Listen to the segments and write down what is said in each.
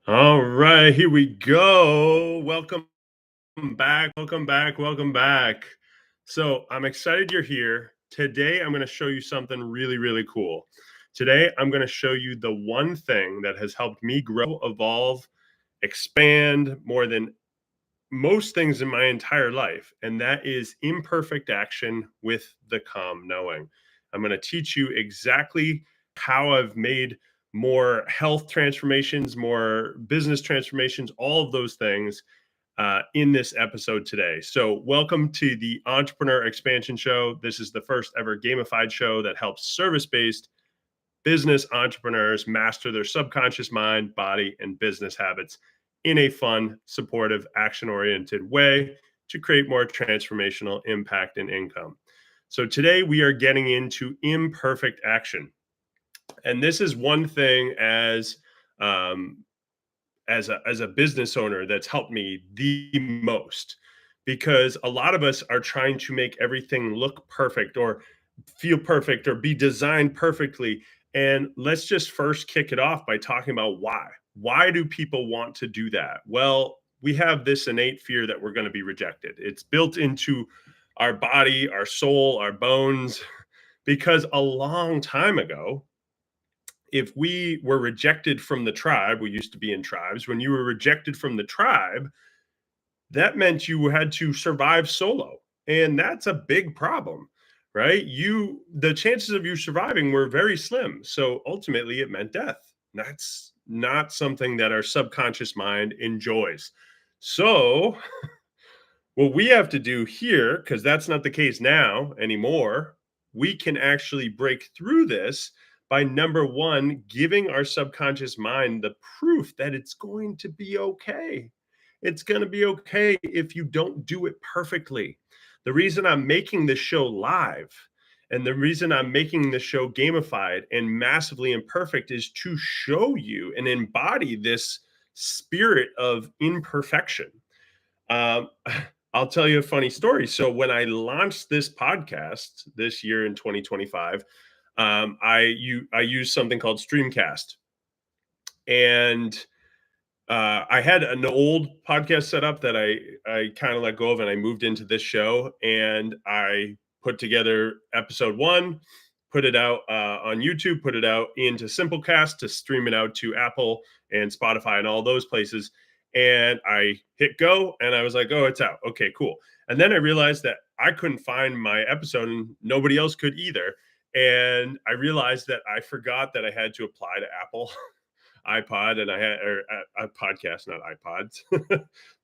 All right, here we go. Welcome back. Welcome back. Welcome back. So, I'm excited you're here. Today, I'm going to show you something really, really cool. Today, I'm going to show you the one thing that has helped me grow, evolve, expand more than most things in my entire life, and that is imperfect action with the calm knowing. I'm going to teach you exactly how I've made more health transformations, more business transformations, all of those things in this episode today. So, welcome to the Entrepreneur Expansion Show. This is the first ever gamified show that helps service based business entrepreneurs master their subconscious mind, body, and business habits in a fun, supportive, action oriented way to create more transformational impact and income. So, today we are getting into imperfect action. And this is one thing um, as a business owner that's helped me the most, because a lot of us are trying to make everything look perfect or feel perfect or be designed perfectly. And let's just first kick it off by talking about why do people want to do that? Well, we have this innate fear that we're going to be rejected. It's built into our body, our soul, our bones, because a long time ago, if we were rejected from the tribe, we used to be in tribes. When you were rejected from the tribe, that meant you had to survive solo. And that's a big problem, right? The chances of you surviving were very slim. So ultimately, it meant death. That's not something that our subconscious mind enjoys. So, what we have to do here, because that's not the case now anymore, we can actually break through this by number one, giving our subconscious mind the proof that it's going to be okay. It's going to be okay if you don't do it perfectly. The reason I'm making this show live and the reason I'm making this show gamified and massively imperfect is to show you and embody this spirit of imperfection. Um, I'll tell you a funny story. So when I launched this podcast this year in 2025, I used something called Streamcast, and I had an old podcast set up that I kind of let go of, and I moved into this show, and I put together episode one, put it out on YouTube, put it out into Simplecast to stream it out to Apple and Spotify and all those places. And I hit go, and I was like, "Oh, it's out. Okay, cool." And then I realized that I couldn't find my episode, and nobody else could either. And I realized that I forgot that I had to apply to Apple iPod, and I had or a podcast, not iPods,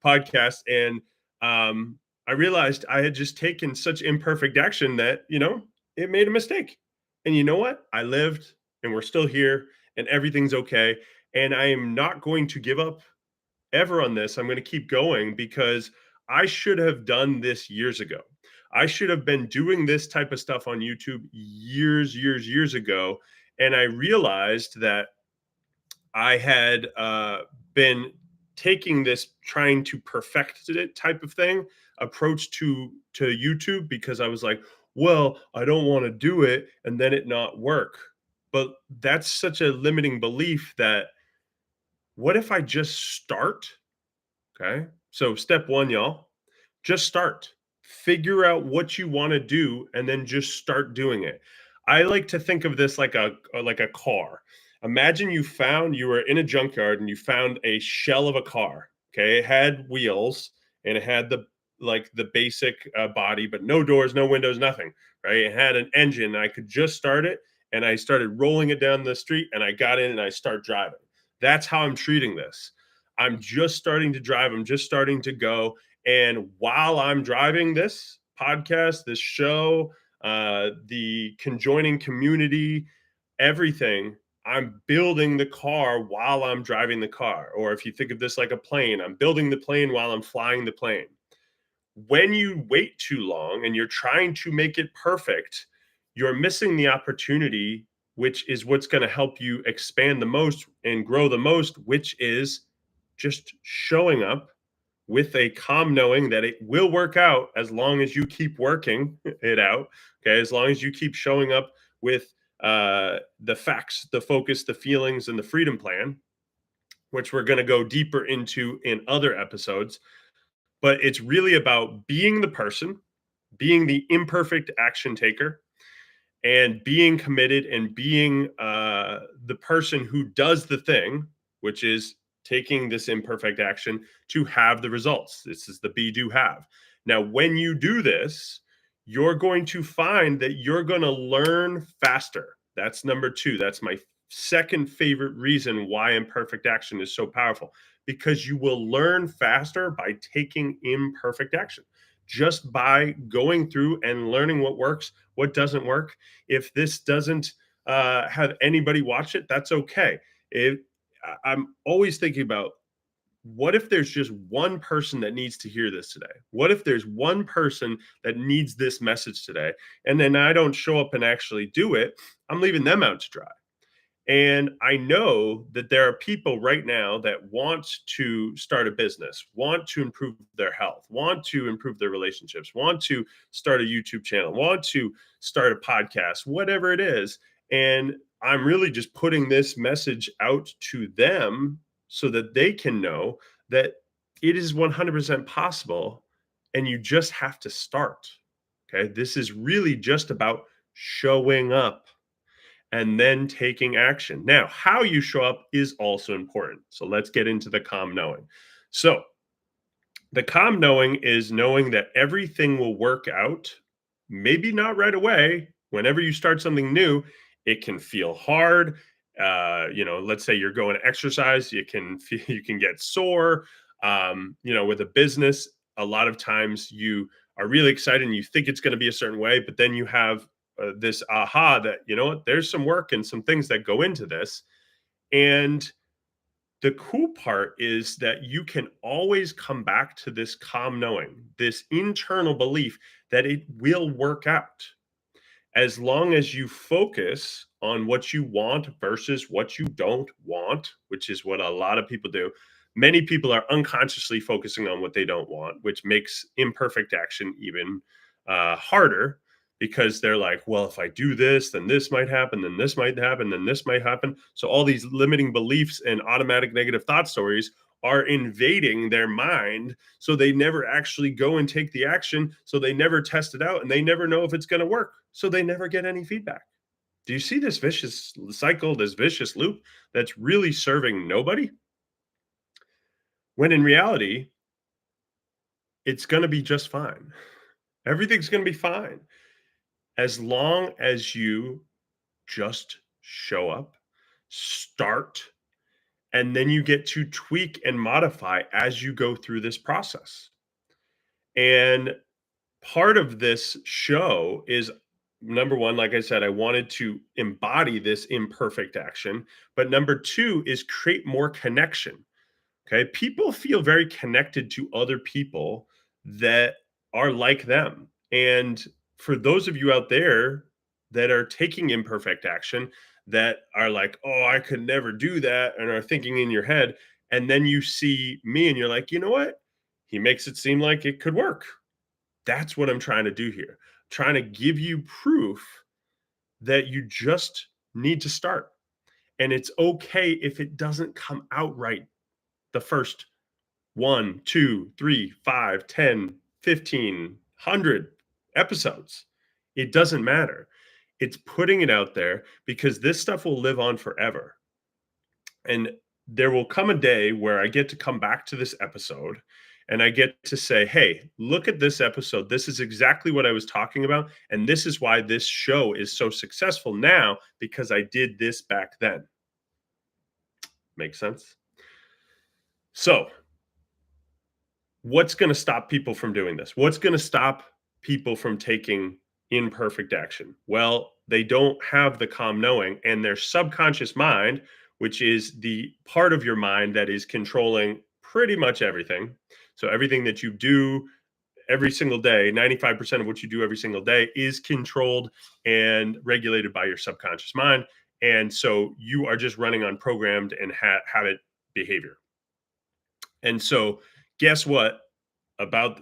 podcast, and I realized I had just taken such imperfect action that it made a mistake. And you know what? I lived, and we're still here, and everything's okay. And I am not going to give up ever on this. I'm going to keep going because I should have done this years ago. I should have been doing this type of stuff on YouTube years ago. And I realized that I had been taking this trying to perfect it type of thing approach to YouTube, because I was like, well, I don't want to do it and then it not work. But that's such a limiting belief that what if I just start? Okay. So step one, y'all, just start. Figure out what you want to do and then just start doing it. I like to think of this like a car. Imagine you were in a junkyard and you found a shell of a car. Okay, it had wheels and it had the basic body, but no doors, no windows, nothing. Right? It had an engine. I could just start it, and I started rolling it down the street, and I got in and I start driving. That's how I'm treating this. I'm just starting to drive. I'm just starting to go. And while I'm driving this podcast, this show, the conjoining community, everything, I'm building the car while I'm driving the car. Or if you think of this like a plane, I'm building the plane while I'm flying the plane. When you wait too long and you're trying to make it perfect, you're missing the opportunity, which is what's going to help you expand the most and grow the most, which is just showing up with a calm knowing that it will work out as long as you keep working it out. Okay. As long as you keep showing up with the facts, the focus, the feelings, and the freedom plan, which we're going to go deeper into in other episodes. But it's really about being the person, being the imperfect action taker, and being committed and being the person who does the thing, which is taking this imperfect action to have the results. This is the be, do, have. Now, when you do this, you're going to find that you're going to learn faster. That's number two. That's my second favorite reason why imperfect action is so powerful, because you will learn faster by taking imperfect action, just by going through and learning what works, what doesn't work. If this doesn't have anybody watch it, that's okay. I'm always thinking about, what if there's just one person that needs to hear this today? What if there's one person that needs this message today? And then I don't show up and actually do it. I'm leaving them out to dry. And I know that there are people right now that want to start a business, want to improve their health, want to improve their relationships, want to start a YouTube channel, want to start a podcast, whatever it is. And I'm really just putting this message out to them so that they can know that it is 100% possible, and you just have to start. Okay. This is really just about showing up and then taking action. Now, how you show up is also important. So let's get into the calm knowing. So, the calm knowing is knowing that everything will work out, maybe not right away. Whenever you start something new, it can feel hard. Let's say you're going to exercise, you can feel, you can get sore. With a business, a lot of times you are really excited and you think it's going to be a certain way, but then you have this aha that, you know what, there's some work and some things that go into this. And the cool part is that you can always come back to this calm knowing, this internal belief that it will work out, as long as you focus on what you want versus what you don't want, which is what a lot of people do. Many people are unconsciously focusing on what they don't want, which makes imperfect action even harder, because they're like, well, if I do this, then this might happen, then this might happen, then this might happen. So all these limiting beliefs and automatic negative thought stories are invading their mind. So they never actually go and take the action. So they never test it out, and they never know if it's going to work. So they never get any feedback. Do you see this vicious cycle, this vicious loop that's really serving nobody? When in reality, it's going to be just fine. Everything's going to be fine as long as you just show up, start, and then you get to tweak and modify as you go through this process. And part of this show is, number one, like I said, I wanted to embody this imperfect action. But number two is create more connection. Okay. People feel very connected to other people that are like them. And for those of you out there that are taking imperfect action, that are like, oh, I could never do that, and are thinking in your head, and then you see me and you're like, you know what? He makes it seem like it could work. That's what I'm trying to do here. Trying to give you proof that you just need to start. And it's okay if it doesn't come out right the first 1, 2, 3, 5, 10, 15, 100 episodes. It doesn't matter. It's putting it out there, because this stuff will live on forever. And there will come a day where I get to come back to this episode and I get to say, hey, look at this episode. This is exactly what I was talking about. And this is why this show is so successful now, because I did this back then. Make sense? So, what's going to stop people from doing this? What's going to stop people from taking imperfect action? Well, they don't have the calm knowing, and their subconscious mind, which is the part of your mind that is controlling pretty much everything. So everything that you do every single day, 95% of what you do every single day is controlled and regulated by your subconscious mind. And so you are just running on programmed and habit behavior. And so guess what? About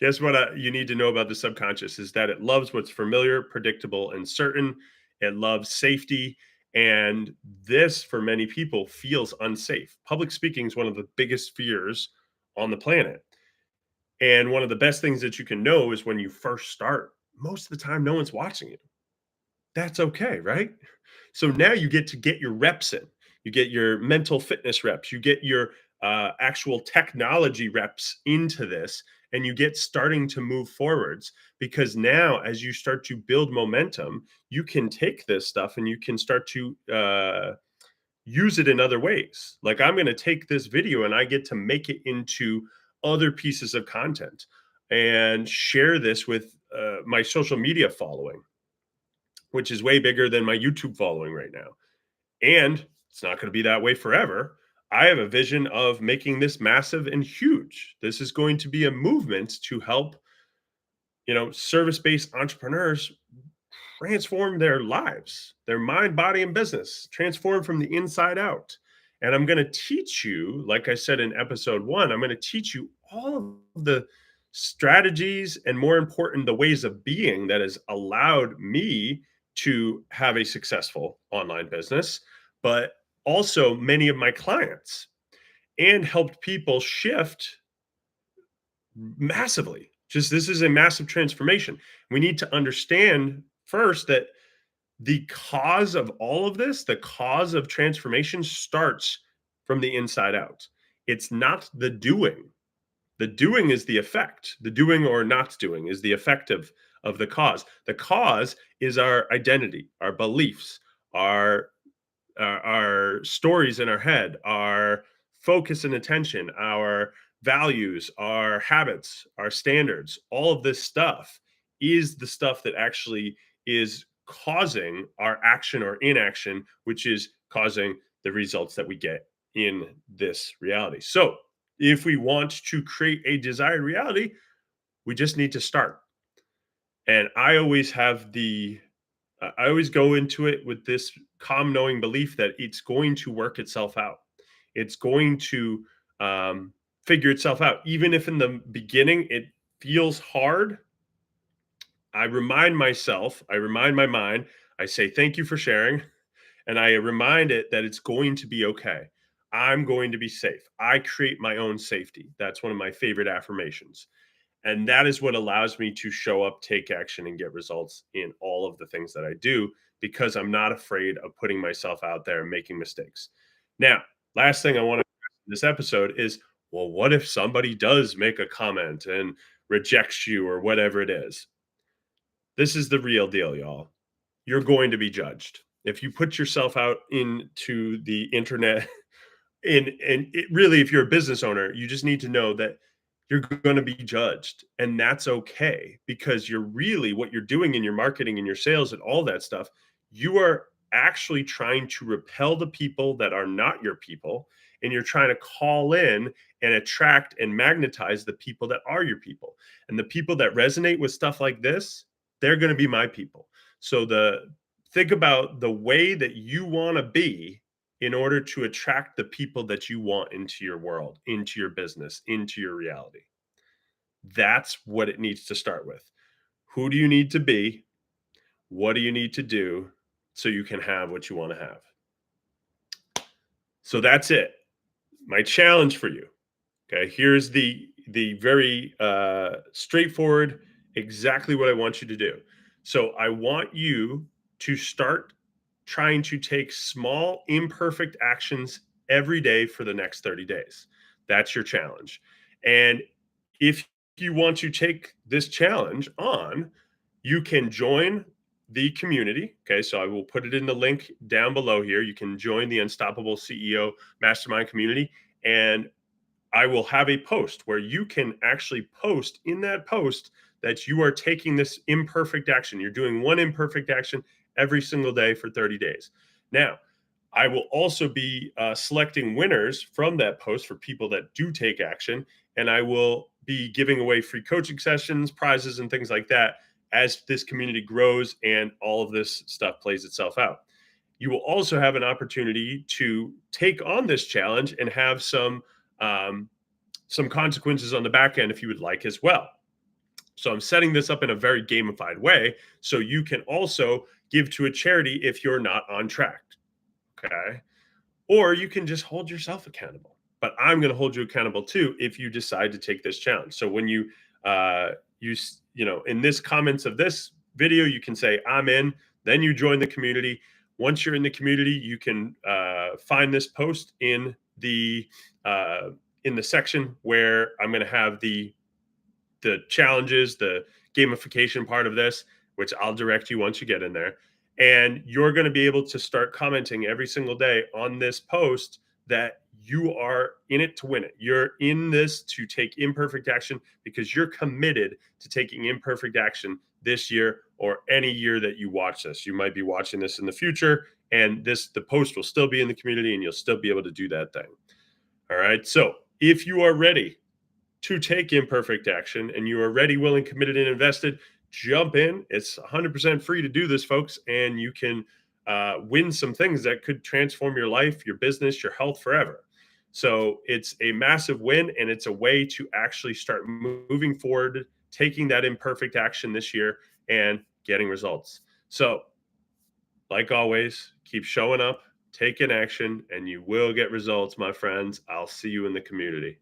guess what you need to know about the subconscious is that it loves what's familiar, predictable, and certain. It loves safety, And this, for many people, feels unsafe. Public speaking is one of the biggest fears on the planet. And one of the best things that you can know is when you first start, most of the time, no one's watching you. That's okay, right? So now you get to get your reps in. You get your mental fitness reps. You get your actual technology reps into this, and you get starting to move forwards. Because now, as you start to build momentum, you can take this stuff and you can start to use it in other ways. Like I'm going to take this video and I get to make it into other pieces of content and share this with my social media following, which is way bigger than my YouTube following right now. And it's not going to be that way forever. I have a vision of making this massive and huge. This is going to be a movement to help, service-based entrepreneurs transform their lives, their mind, body, and business, transform from the inside out. And I'm going to teach you, like I said in episode 1, I'm going to teach you all of the strategies and, more important, the ways of being that has allowed me to have a successful online business, but also many of my clients, and helped people shift massively. Just this is a massive transformation. We need to understand first that the cause of all of this, the cause of transformation starts from the inside out. It's not the doing. The doing is the effect. The doing or not doing is the effect of the cause. The cause is our identity, our beliefs, our stories in our head, our focus and attention, our values, our habits, our standards. All of this stuff is the stuff that actually is causing our action or inaction, which is causing the results that we get in this reality. So if we want to create a desired reality, we just need to start. And I always go into it with this calm knowing belief that it's going to work itself out. It's going to figure itself out. Even if in the beginning it feels hard, I remind myself, I remind my mind, I say, thank you for sharing. And I remind it that it's going to be okay. I'm going to be safe. I create my own safety. That's one of my favorite affirmations. And that is what allows me to show up, take action, and get results in all of the things that I do, because I'm not afraid of putting myself out there and making mistakes. Now, last thing I want to in this episode is, well, what if somebody does make a comment and rejects you or whatever it is? This is the real deal, y'all. You're going to be judged. If you put yourself out into the internet, and it really, if you're a business owner, you just need to know that you're going to be judged, and that's okay, because you're really, what you're doing in your marketing and your sales and all that stuff, you are actually trying to repel the people that are not your people, and you're trying to call in and attract and magnetize the people that are your people. And the people that resonate with stuff like this, they're going to be my people. So think about the way that you want to be in order to attract the people that you want into your world, into your business, into your reality. That's what it needs to start with. Who do you need to be? What do you need to do so you can have what you want to have? So that's it. My challenge for you. Okay, here's the very straightforward, exactly what I want you to do. So I want you to start trying to take small, imperfect actions every day for the next 30 days. That's your challenge. And if you want to take this challenge on, you can join the community. Okay, so I will put it in the link down below here. You can join the Unstoppable CEO Mastermind community, and I will have a post where you can actually post in that post that you are taking this imperfect action. You're doing one imperfect action every single day for 30 days. Now, I will also be selecting winners from that post for people that do take action. And I will be giving away free coaching sessions, prizes, and things like that as this community grows and all of this stuff plays itself out. You will also have an opportunity to take on this challenge and have some consequences on the back end if you would like as well. So I'm setting this up in a very gamified way so you can also give to a charity if you're not on track. Okay. Or you can just hold yourself accountable. But I'm going to hold you accountable too if you decide to take this challenge. So when you in this comments of this video, you can say I'm in. Then you join the community. Once you're in the community, you can find this post uh, in the section where I'm going to have the challenges, the gamification part of this, which I'll direct you once you get in there. And you're going to be able to start commenting every single day on this post that you are in it to win it. You're in this to take imperfect action because you're committed to taking imperfect action this year or any year that you watch this. You might be watching this in the future, and the post will still be in the community and you'll still be able to do that thing. All right. So if you are ready to take imperfect action and you are ready, willing, committed, and invested, jump in. It's 100% free to do this, folks, and you can win some things that could transform your life, your business, your health forever. So it's a massive win, and it's a way to actually start moving forward, taking that imperfect action this year and getting results. So, like always, keep showing up, taking action, and you will get results, my friends. I'll see you in the community.